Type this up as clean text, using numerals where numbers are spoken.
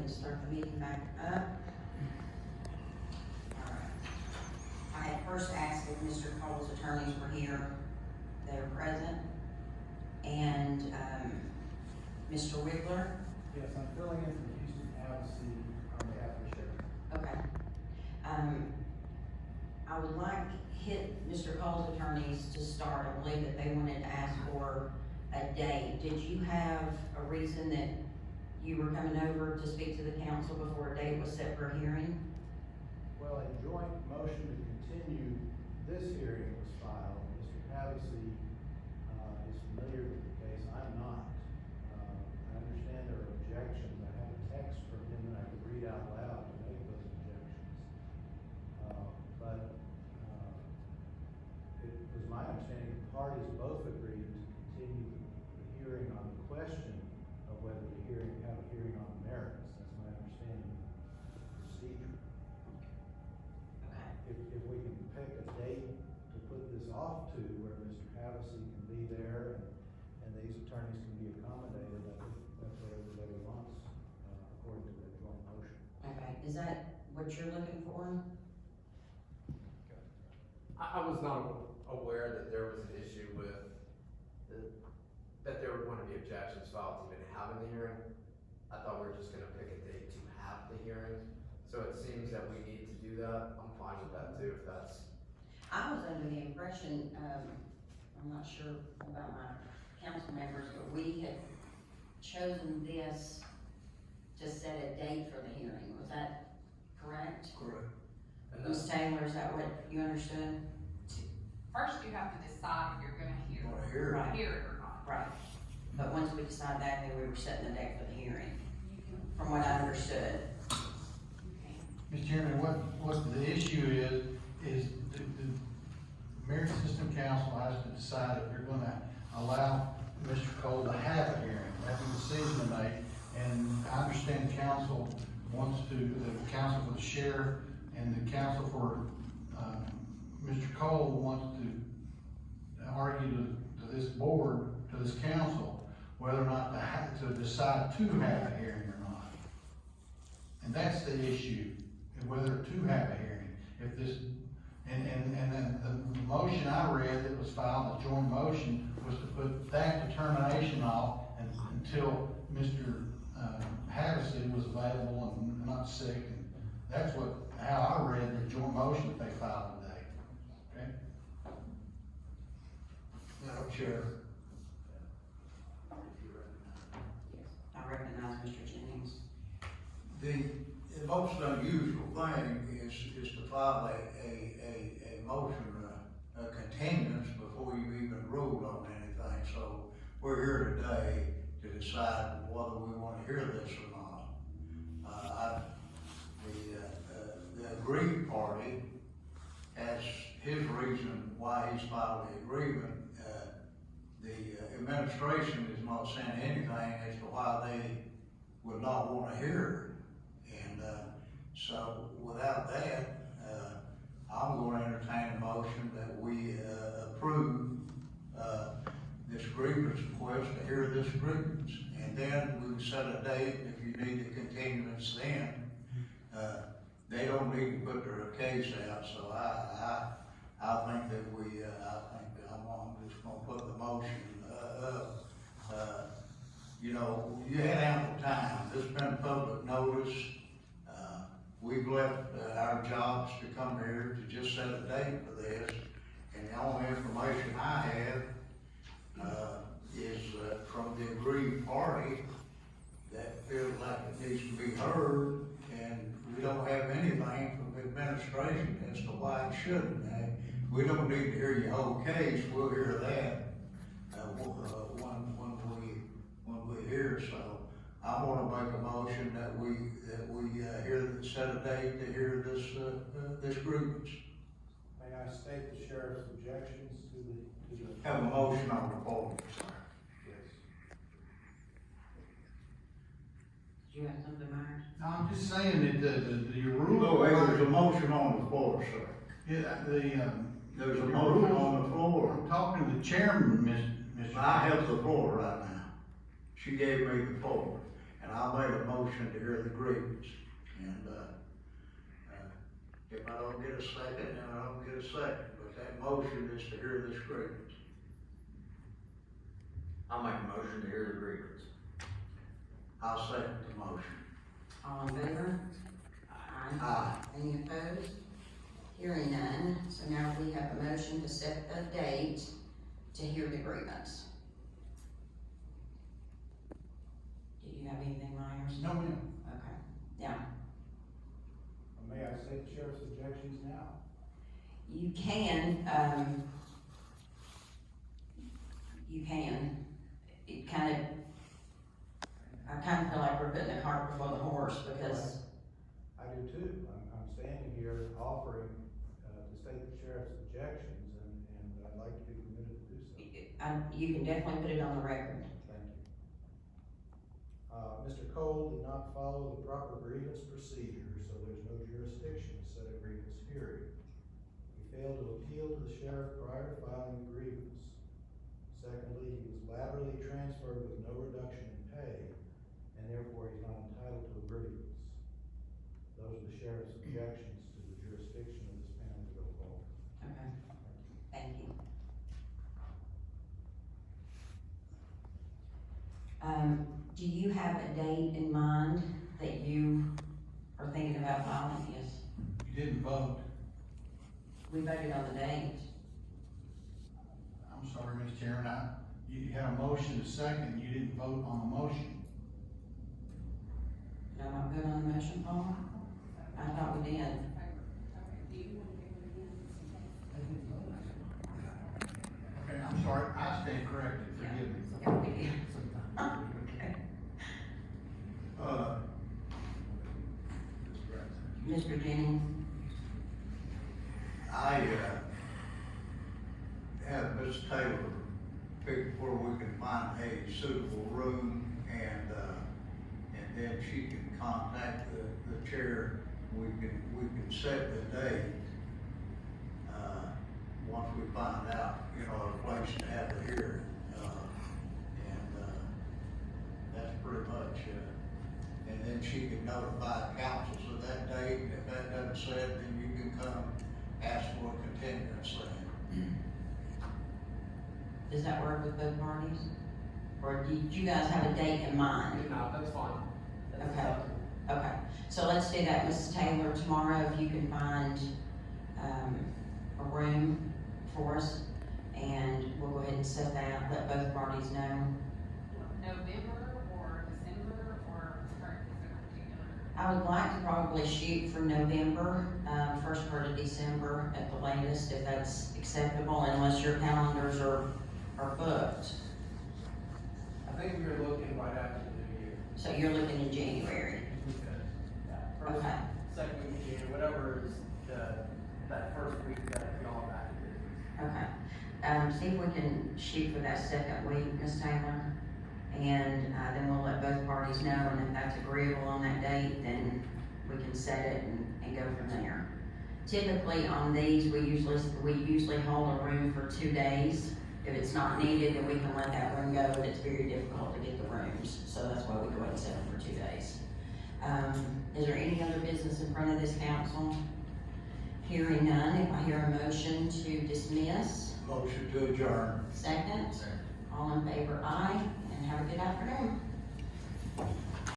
and start the meeting back up. All right. I had first asked if Mr. Cole's attorneys were here. They're present. And, Mr. Wiggler. Yes, I'm filling in for Houston Advocacy on behalf of the sheriff. Okay. I would like Mr. Cole's attorneys to start. I believe that they wanted to ask for a date. Did you have a reason that you were coming over to speak to the council before a date was set for a hearing? Well, a joint motion to continue this hearing was filed. Mr. Havasey is familiar with the case. I'm not. I understand there are objections. I have a text from him that I could read out loud to make those objections. But it was my understanding the parties both agreed to continue the hearing on the question of whether the have a hearing on the merits. That's my understanding of the procedure. Okay. If we can pick a date to put this off to where Mr. Havasey can be there and these attorneys can be accommodated, I think that's what everybody wants, according to the joint motion. Okay, is that what you're looking for? I was not aware that there was an issue with, that there were going to be objections filed to even having the hearing. I thought we were just gonna pick a date to have the hearing, so it seems that we need to do that. I'm fine with that too, if that's. I was under the impression, I'm not sure about my council members, but we had chosen this to set a date for the hearing. Was that correct? Correct. And Ms. Taylor, is that what you understood? First, you have to decide if you're gonna hear Right. it or not. Right. But once we decided that, then we were setting the date for the hearing, from what I understood. Mr. Chairman, what the issue is the Merit System Council has to decide if they're gonna allow Mr. Cole to have a hearing. That's a decision to make, and I understand the council wants to, the council for the sheriff and the council for, Mr. Cole wants to argue to this board, to this council, whether or not to decide to have a hearing or not. And that's the issue, whether to have a hearing. If this, and then the motion I read that was filed, the joint motion, was to put that determination off until Mr. Havasey was available and not sick. And that's how I read the joint motion that they filed today. Okay? Madam Chair. I recognize Mr. Jennings. The most unusual thing is to file a motion, a continuance before you even ruled on anything. So we're here today to decide whether we want to hear this or not. The aggrieved party has his reason why he's filed the agreement. The administration is not saying anything as to why they would not want to hear it. And so without that, I'm going to entertain a motion that we approve this grievance request to hear this grievance. And then we can set a date if you need a continuance then. They don't need to put their case out, so I think that I'm just gonna put the motion up. You know, you had ample time. There's been public notice. We've left our jobs to come here to just set a date for this. And the only information I have is from the aggrieved party that feels like it needs to be heard. And we don't have anything from the administration as to why it shouldn't. We don't need to hear your whole case. We'll hear that when we hear. So I want to make a motion that we set a date to hear this grievance. May I state the sheriff's objections to the Have a motion on the floor. Yes. Did you have something, Myers? No, I'm just saying that the rule. No, there's a motion on the floor, sir. Yeah, There's a motion on the floor. I'm talking to the chairman, Mr. I have the floor right now. She gave me the floor. And I made a motion to hear the grievance. And, if I don't get a second, then I don't get a second, but that motion is to hear this grievance. I'll make a motion to hear the grievance. I'll second the motion. All in favor? Aye. Any opposed? Hearing none, so now we have a motion to set a date to hear the grievance. Did you have anything, Myers? No, ma'am. Okay, now, May I state the sheriff's objections now? you can, it kind of, I kind of feel like we're putting the cart before the horse, because, I do too. I'm standing here offering, to state the sheriff's objections, and I'd like to be permitted to do so. you can definitely put it on the record. Thank you. Mr. Cole did not follow the proper grievance procedure, so there's no jurisdiction to set a grievance hearing. He failed to appeal to the sheriff prior to filing the grievance. Secondly, he was laterally transferred with no reduction in pay, and therefore he's not entitled to a grievance. Those are the sheriff's objections to the jurisdiction of this panel to go forward. Okay, thank you. Do you have a date in mind that you are thinking about filing? Yes. You didn't vote. We voted on the date. I'm sorry, Mr. Chairman, you had a motion to second, you didn't vote on the motion. Am I good on the motion, Paul? I thought we did. Okay, I'm sorry, I stand corrected, forgive me. Yeah, we did. Okay. Mr. Jennings? I, have Ms. Taylor pick where we can find a suitable room, and then she can contact the chair. We can set the date, once we find out, a place to have the hearing. That's pretty much, and then she can notify councils of that date, and if that doesn't set, then you can come ask for a continuance then. Does that work with both parties? Or did you guys have a date in mind? No, that's fine. That's Okay. acceptable. Okay, so let's do that, Mrs. Taylor, tomorrow, if you can find, a room for us, and we'll go ahead and set that, let both parties know. November or December or particular? I would like to probably shoot for November, first part of December at the latest, if that's acceptable, unless your calendars are booked. I think we were looking right after the new year. So you're looking in January, Yeah, okay? second week of January, whatever is that first week that y'all are back in business. Okay, see if we can shoot for that second week, Ms. Taylor, and, then we'll let both parties know, and if that's agreeable on that date, then we can set it and go from there. Typically, on these, we usually hold a room for 2 days. If it's not needed, then we can let that room go, but it's very difficult to get the rooms, so that's why we go ahead and set them for 2 days. Is there any other business in front of this council? Hearing none, if I hear a motion to dismiss, Motion to adjourn. second? All in favor, aye, and have a good afternoon.